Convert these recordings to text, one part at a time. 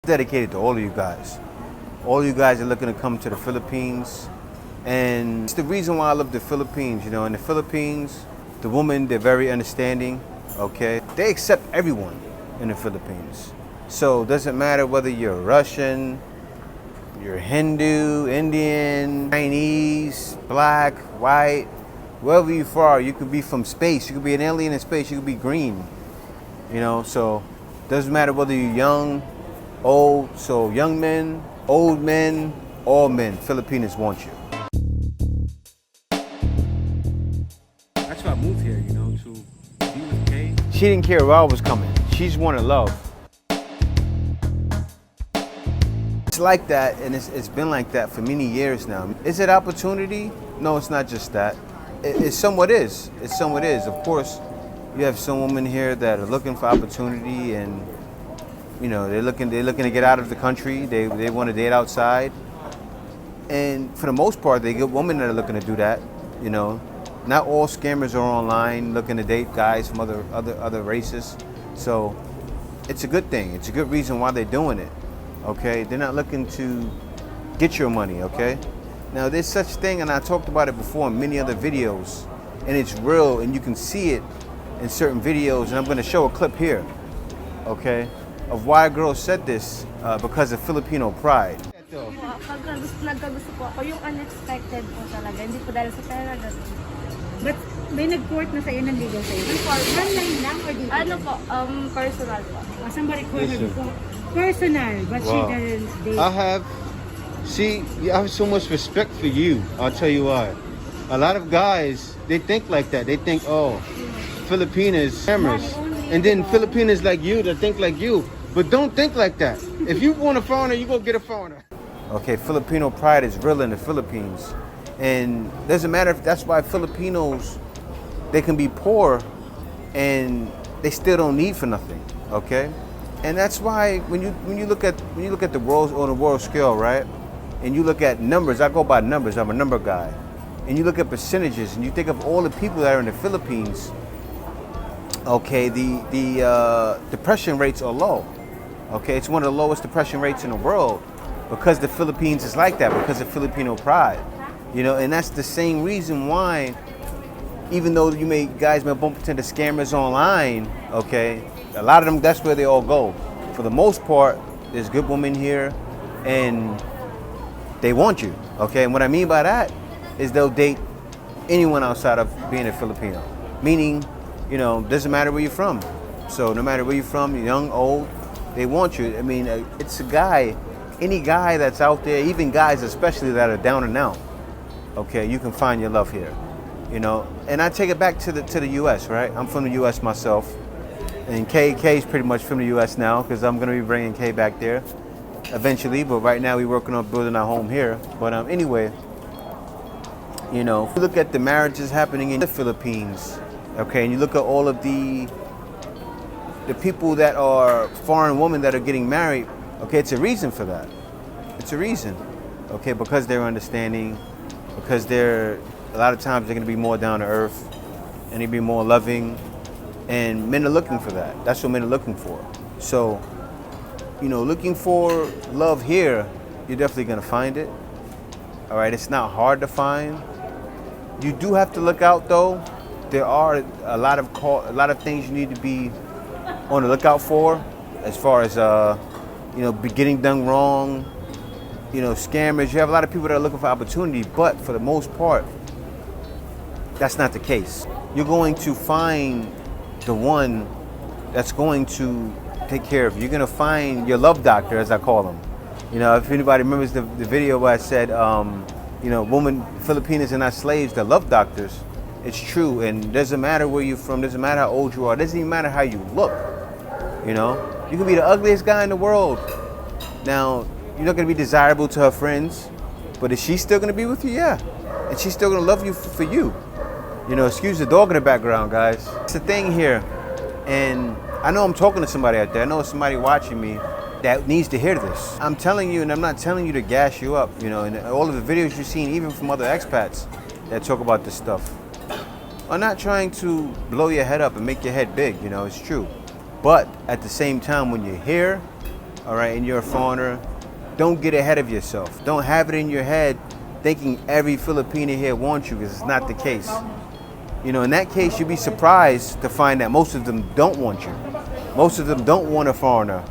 dedicated to all of you guys. All you guys are looking to come to the Philippines. And it's the reason why I love the Philippines. You know, in the Philippines, the women, they're very understanding, okay? They accept everyone in the Philippines. So it doesn't matter whether you're Russian, you're Hindu, Indian, Chinese, black, white, wherever you are. You could be from space. You could be an alien in space. You could be green. You know, so it doesn't matter whether you're young, old. So young men, old men, all men, Filipinos want you. That's why I moved here, you know, to be with Kay. She didn't care where I was coming. She just wanted love. It's like that, and it's been like that for many years now. Is it opportunity? No, it's not just that. It somewhat is. It somewhat is. Of course, you have some women here that are looking for opportunity, and you know they're looking to get out of the country. They want to date outside, and for the most part, they get women that are looking to do that. You know, not all scammers are online looking to date guys from other races. So it's a good thing. It's a good reason why they're doing it. Okay, they're not looking to get your money. Okay, now there's such thing, and I talked about it before in many other videos, and it's real, and you can see it in certain videos, and I'm going to show a clip here, okay, of why a girl said this because of Filipino pride. Nagkagusto po ako, yung unexpected po talaga, hindi po dahil sa pera. But may nag-court na sa'yo, nanligaw sa'yo? Online lang or dito? Ano po, personal po. Somebody called her before. Personal, but she doesn't date. I have so much respect for you. I'll tell you why. A lot of guys, they think like that. They think, oh, Filipinas, scammers. And then Filipinas like you that think like you. But don't think like that. If you want a foreigner, you go get a foreigner. Okay, Filipino pride is real in the Philippines. And doesn't matter if that's why Filipinos, they can be poor and they still don't need for nothing, okay? And that's why when you look at the world on a world scale, right? And you look at numbers, I go by numbers, I'm a number guy. And you look at percentages and you think of all the people that are in the Philippines, okay, the depression rates are low. Okay, it's one of the lowest depression rates in the world because the Philippines is like that, because of Filipino pride. You know, and that's the same reason why, even though guys may bump into the scammers online, okay, a lot of them, that's where they all go. For the most part, there's good women here and they want you, okay? And what I mean by that is they'll date anyone outside of being a Filipino. Meaning, you know, doesn't matter where you're from. So no matter where you're from, young, old, they want you. I mean, it's a guy, any guy that's out there, even guys especially that are down and out, okay, you can find your love here, you know? And I take it back to the US, right? I'm from the US myself. And K's pretty much from the US now because I'm gonna be bringing K back there eventually, but right now we're working on building our home here. But anyway, you know, if you look at the marriages happening in the Philippines, okay, and you look at all of the people that are foreign women that are getting married, okay, it's a reason for that. It's a reason, okay, because they're understanding, because a lot of times they're gonna be more down to earth and they'll be more loving, and men are looking for that. That's what men are looking for. So, you know, looking for love here, you're definitely gonna find it. All right, it's not hard to find. You do have to look out though. There are a lot of things you need to be on the lookout for, as far as you know, getting done wrong. You know, scammers. You have a lot of people that are looking for opportunity, but for the most part, that's not the case. You're going to find the one that's going to take care of you. You're gonna find your love doctor, as I call them. You know, if anybody remembers the video where I said, you know, Filipinos are not slaves, they're love doctors. It's true, and it doesn't matter where you're from, doesn't matter how old you are, it doesn't even matter how you look. You know, you can be the ugliest guy in the world. Now, you're not gonna be desirable to her friends, but is she still gonna be with you? Yeah, and she's still gonna love you for you. You know, excuse the dog in the background, guys. It's a thing here, and I know I'm talking to somebody out there. I know somebody watching me that needs to hear this. I'm telling you, and I'm not telling you to gas you up, you know, and all of the videos you've seen, even from other expats that talk about this stuff, are not trying to blow your head up and make your head big, you know, it's true. But at the same time, when you're here, all right, and you're a foreigner, don't get ahead of yourself. Don't have it in your head thinking every Filipino here wants you, because it's not the case. You know, in that case, you'd be surprised to find that most of them don't want you. Most of them don't want a foreigner.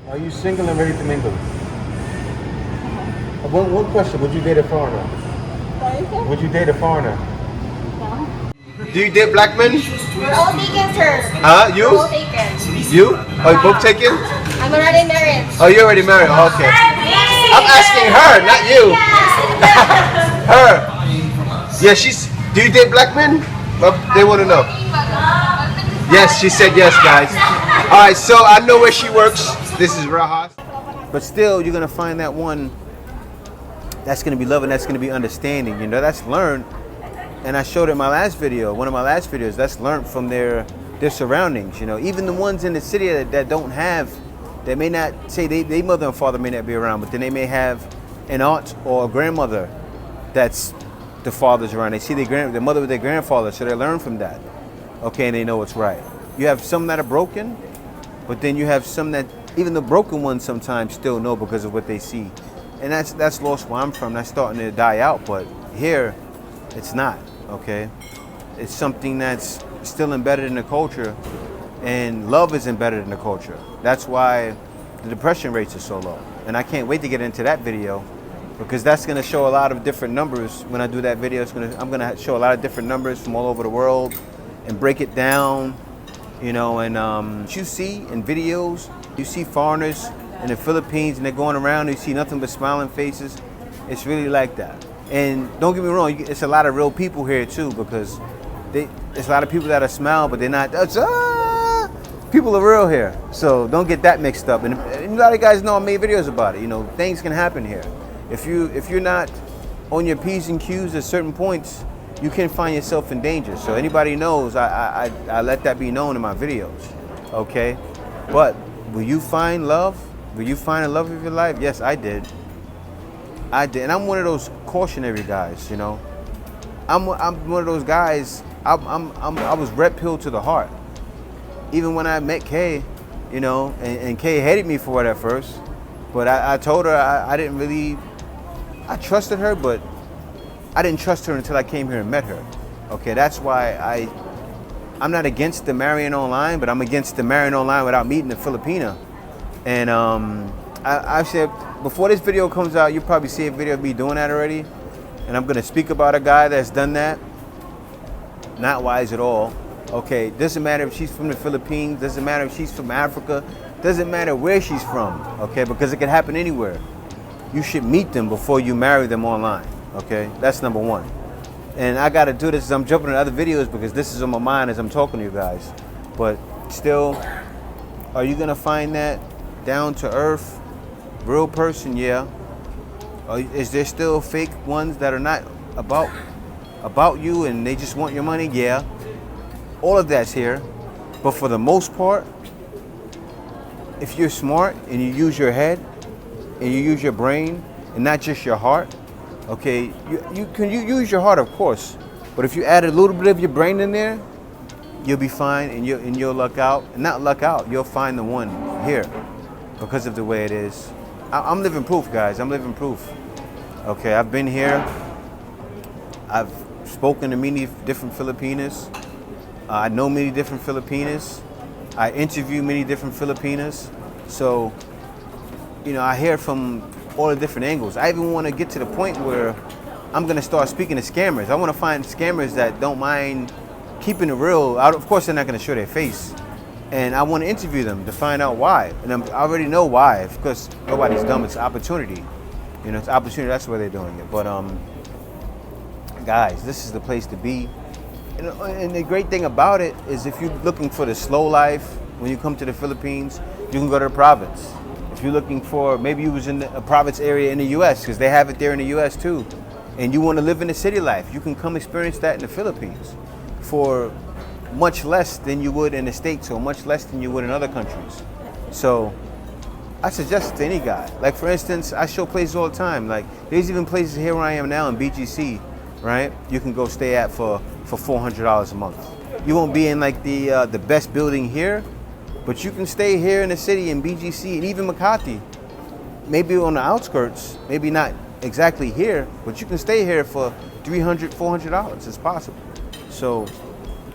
Are you single and ready to mingle? One question, would you date a foreigner? Would you date a foreigner? No. Do you date black men? We're all taken, sir. Huh? You? We're all taken. You? Are you both taken? I'm already married. Oh, you're already married? Okay. I'm asking her, not you. Her. Yeah, she's. Do you date black men? Well, they want to know. Yes, she said yes, guys. All right, so I know where she works. This is Raha. But still, you're gonna find that one that's gonna be loving, that's gonna be understanding. You know, that's learned. And I showed it in my last video, one of my last videos. That's learned from their surroundings. You know, even the ones in the city that don't have, that may not say they mother and father may not be around, but then they may have an aunt or a grandmother that's the father's around. They see their mother with their grandfather, so they learn from that. Okay, and they know what's right. You have some that are broken, but then you have some that even the broken ones sometimes still know because of what they see. And that's lost where I'm from. That's starting to die out, but here it's not. Okay, it's something that's still embedded in the culture, and love is embedded in the culture. That's why the depression rates are so low. And I can't wait to get into that video, because that's going to show a lot of different numbers. When I do that video, I'm going to show a lot of different numbers from all over the world and break it down, you know. And you see in videos, you see foreigners in the Philippines and they're going around, you see nothing but smiling faces. It's really like that. And don't get me wrong, it's a lot of real people here too, because there's a lot of people that are smile, but they're not. People are real here, so don't get that mixed up. And a lot of guys know I made videos about it. You know, things can happen here. If you're not on your P's and Q's at certain points, you can find yourself in danger. So anybody knows, I let that be known in my videos. Okay, but will you find love? Will you find the love of your life? Yes, I did. And I'm one of those cautionary guys, you know. I'm one of those guys. I was red pilled to the heart. Even when I met Kay, you know, and Kay hated me for it at first, but I told her I didn't really. I trusted her, but I didn't trust her until I came here and met her. Okay, that's why I'm not against the marrying online, but I'm against the marrying online without meeting the Filipina. And I said, before this video comes out, you'll probably see a video of me doing that already. And I'm gonna speak about a guy that's done that. Not wise at all. Okay, doesn't matter if she's from the Philippines, doesn't matter if she's from Africa, doesn't matter where she's from, okay, because it can happen anywhere. You should meet them before you marry them online, okay? That's number one. And I gotta do this as I'm jumping into other videos because this is on my mind as I'm talking to you guys. But still, are you gonna find that down to earth, real person? Yeah. Is there still fake ones that are not about you and they just want your money? Yeah. All of that's here. But for the most part, if you're smart and you use your head and you use your brain and not just your heart, okay, you use your heart, of course, but if you add a little bit of your brain in there, you'll be fine, and you'll luck out. And not luck out, you'll find the one here because of the way it is. I'm living proof, guys. I'm living proof. Okay, I've been here. I've spoken to many different Filipinas. I know many different Filipinas. I interview many different Filipinas. So, you know, I hear from all the different angles. I even want to get to the point where I'm going to start speaking to scammers. I want to find scammers that don't mind keeping it real. Of course, they're not going to show their face. And I want to interview them to find out why. And I already know why, because nobody's dumb. It's opportunity. You know, it's opportunity. That's why they're doing it. But, guys, this is the place to be. And the great thing about it is if you're looking for the slow life, when you come to the Philippines, you can go to the province. If you're looking for, maybe you was in a province area in the U.S., because they have it there in the U.S. too, and you want to live in the city life, you can come experience that in the Philippines for much less than you would in the States or much less than you would in other countries. So I suggest it to any guy. Like, for instance, I show places all the time. Like, there's even places here where I am now in BGC, right? You can go stay at for $400 a month. You won't be in like the best building here, But you can stay here in the city in BGC and even Makati, maybe on the outskirts, maybe not exactly here, but you can stay here for $300, $400. It's possible. So,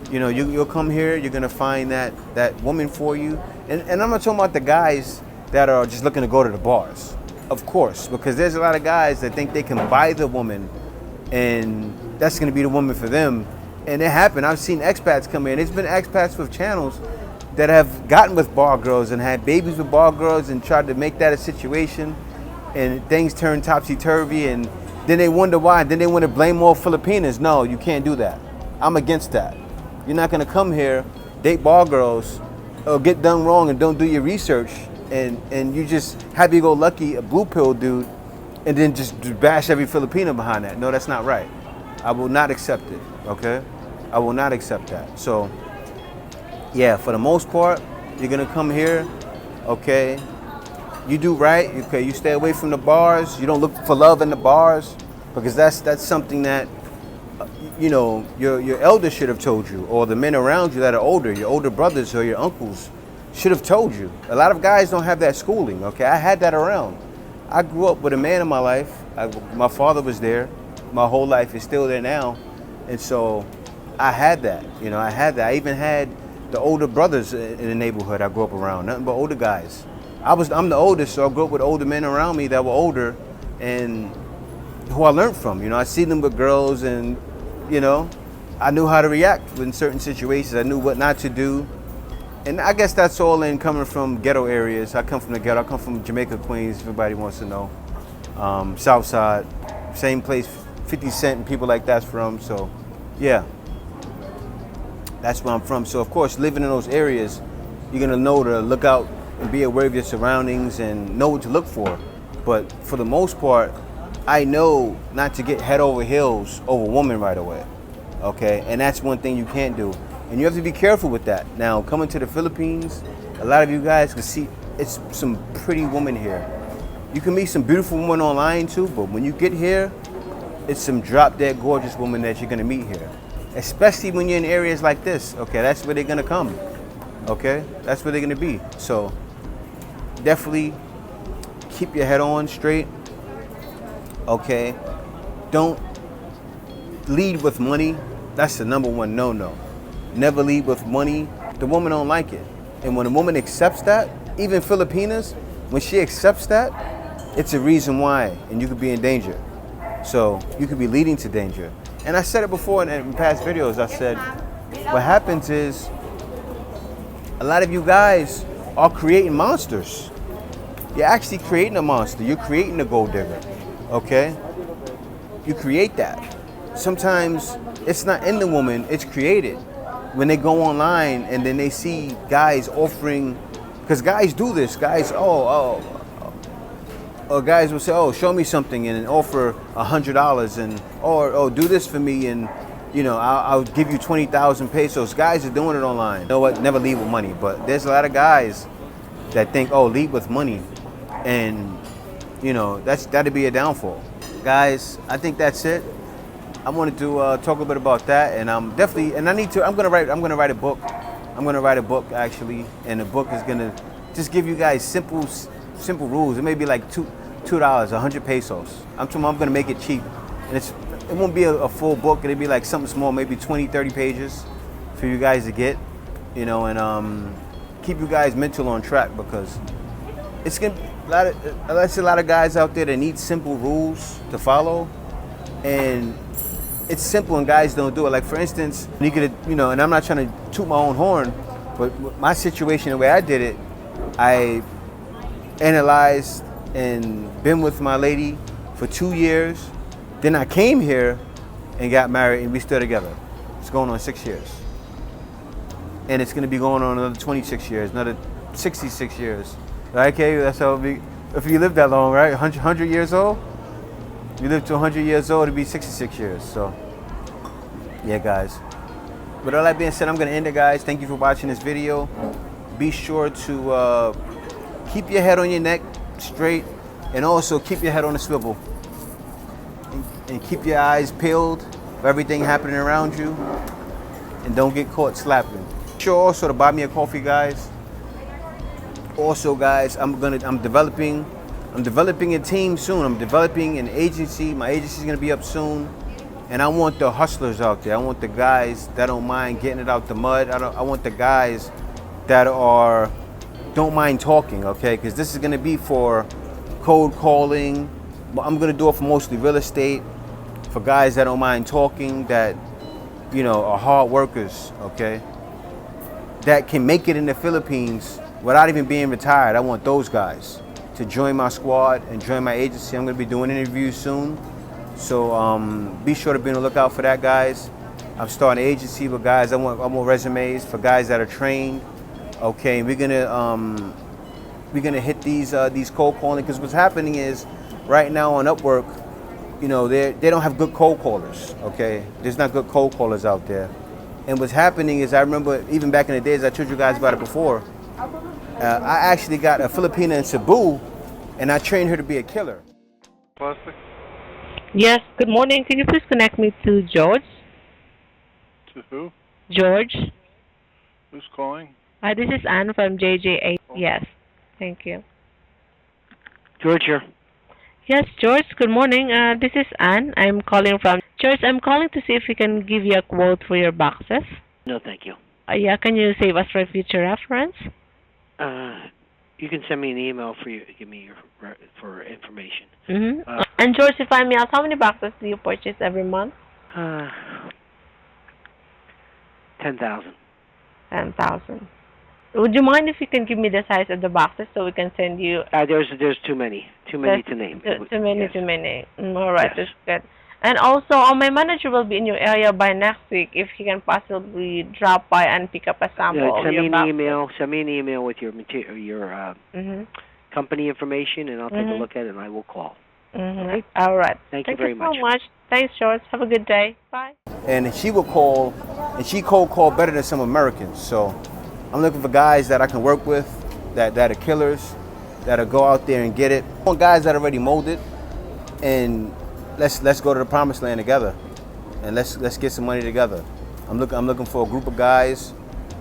you know, you'll come here, you're gonna find that woman for you. And I'm not talking about the guys that are just looking to go to the bars, of course, because there's a lot of guys that think they can buy the woman and that's gonna be the woman for them. And it happened. I've seen expats come in. There's been expats with channels that have gotten with bar girls and had babies with bar girls and tried to make that a situation, and things turn topsy-turvy, and then they wonder why. Then they want to blame all Filipinas. No, you can't do that. I'm against that. You're not gonna come here, date bar girls, or get done wrong and don't do your research, and you just happy-go-lucky, a blue pill dude, and then just bash every Filipino behind that. No, that's not right. I will not accept it, okay? I will not accept that. So, yeah, for the most part, you're gonna come here, okay? You do right, okay? You stay away from the bars. You don't look for love in the bars, because that's something that, you know, your elders should have told you, or the men around you that are older, your older brothers or your uncles should have told you. A lot of guys don't have that schooling, okay? I had that around. I grew up with a man in my life. My father was there. My whole life is still there now. And so I had that, you know, I had that. I even had the older brothers in the neighborhood I grew up around, nothing but older guys. I'm the oldest, so I grew up with older men around me that were older and who I learned from. You know, I see them with girls and, you know, I knew how to react in certain situations. I knew what not to do. And I guess that's all in coming from ghetto areas. I come from the ghetto. I come from Jamaica, Queens, if everybody wants to know. South Side, same place 50 Cent and people like that's from. So, yeah, that's where I'm from. So, of course, living in those areas, you're going to know to look out and be aware of your surroundings and know what to look for. But for the most part, I know not to get head over heels over a woman right away, okay? And that's one thing you can't do. And you have to be careful with that. Now, coming to the Philippines, a lot of you guys can see it's some pretty women here. You can meet some beautiful women online too, but when you get here, it's some drop-dead gorgeous women that you're gonna meet here. Especially when you're in areas like this, okay? That's where they're gonna come, okay? That's where they're gonna be. So definitely keep your head on straight, okay? Don't lead with money. That's the number one no-no. Never lead with money. The woman don't like it. And when a woman accepts that, even Filipinas, when she accepts that, it's a reason why, and you could be in danger. So you could be leading to danger. And I said it before in past videos, I said, what happens is a lot of you guys are creating monsters. You're actually creating a monster. You're creating a gold digger, okay? You create that. Sometimes it's not in the woman, it's created. When they go online and then they see guys offering, because guys do this, guys, or guys will say, oh, show me something and offer $100 and, or do this for me and, you know, I'll give you 20,000 pesos. Guys are doing it online. You know what? Never lead with money, but there's a lot of guys that think, oh, lead with money, and, you know, that'd be a downfall. Guys, I think that's it. I wanted to talk a bit about that, and I'm gonna write a book. I'm gonna write a book actually, and the book is gonna just give you guys simple rules. It may be like $2, 100 pesos. I'm gonna make it cheap, and it won't be a full book. It'll be like something small, maybe 20, 30 pages for you guys to get, you know, and keep you guys mental on track, because it's gonna be a lot of guys out there that need simple rules to follow, and it's simple and guys don't do it. Like for instance, you could, you know, and I'm not trying to toot my own horn, but my situation, the way I did it, I analyzed and been with my lady for 2 years. Then I came here and got married, and we still together. It's going on 6 years. And it's gonna be going on another 26 years, another 66 years. Right, okay, that's how it be. If you live that long, right? 100 years old? You live to 100 years old, it'll be 66 years. So, yeah, guys. With all that being said, I'm gonna end it, guys. Thank you for watching this video. Be sure to keep your head on your neck straight, and also keep your head on a swivel. And keep your eyes peeled for everything happening around you. And don't get caught slapping. Be sure also to buy me a coffee, guys. Also, guys, I'm developing a team soon. I'm developing an agency. My agency is gonna be up soon, and I want the hustlers out there. I want the guys that don't mind getting it out the mud. I want the guys that don't mind talking. Okay, because this is gonna be for cold calling. I'm gonna do it for mostly real estate, for guys that don't mind talking, that are hard workers. Okay, that can make it in the Philippines without even being retired. I want those guys to join my squad and join my agency. I'm gonna be doing interviews soon. So be sure to be on the lookout for that, guys. I'm starting an agency with guys. I want resumes for guys that are trained. Okay, we're gonna hit these cold calling, because what's happening is right now on Upwork, they don't have good cold callers. Okay, there's not good cold callers out there. And what's happening is, I remember even back in the days, I told you guys about it before. I actually got a Filipina in Cebu, and I trained her to be a killer. Plastic? Yes, good morning. Can you please connect me to George? To who? George? Who's calling? This is Anne from JJ. Yes, thank you. George here. Yes, George, good morning. This is Anne. I'm calling from... George, I'm calling to see if we can give you a quote for your boxes. No, thank you. Yeah, can you save us for future reference? You can send me an email give me for information. Mm-hmm. And George, if I may ask, how many boxes do you purchase every month? 10,000. 10,000. Would you mind if you can give me the size of the boxes so we can send you... There's too many to name. Too many. All right, Yes. that's good. And also, my manager will be in your area by next week. If he can possibly drop by and pick up a sample of Send your me an boxes. email. Send me an email with your company information, and I'll take a look at it, and I will call. Okay? All right. Thank you very much. so much. Thanks, George. Have a good day. Bye. And she would call, and she cold call better than some Americans. So I'm looking for guys that I can work with, that are killers, that'll go out there and get it. I want guys that are already molded, and let's go to the promised land together, and let's get some money together. I'm looking for a group of guys,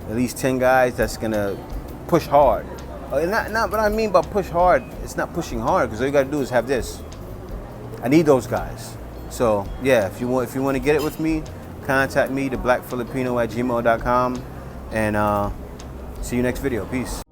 at least 10 guys that's gonna push hard. Not what I mean by push hard. It's not pushing hard, because all you gotta do is have this. I need those guys. So yeah, if you want to get it with me, contact me, theblackfilipino@gmail.com, and see you next video. Peace.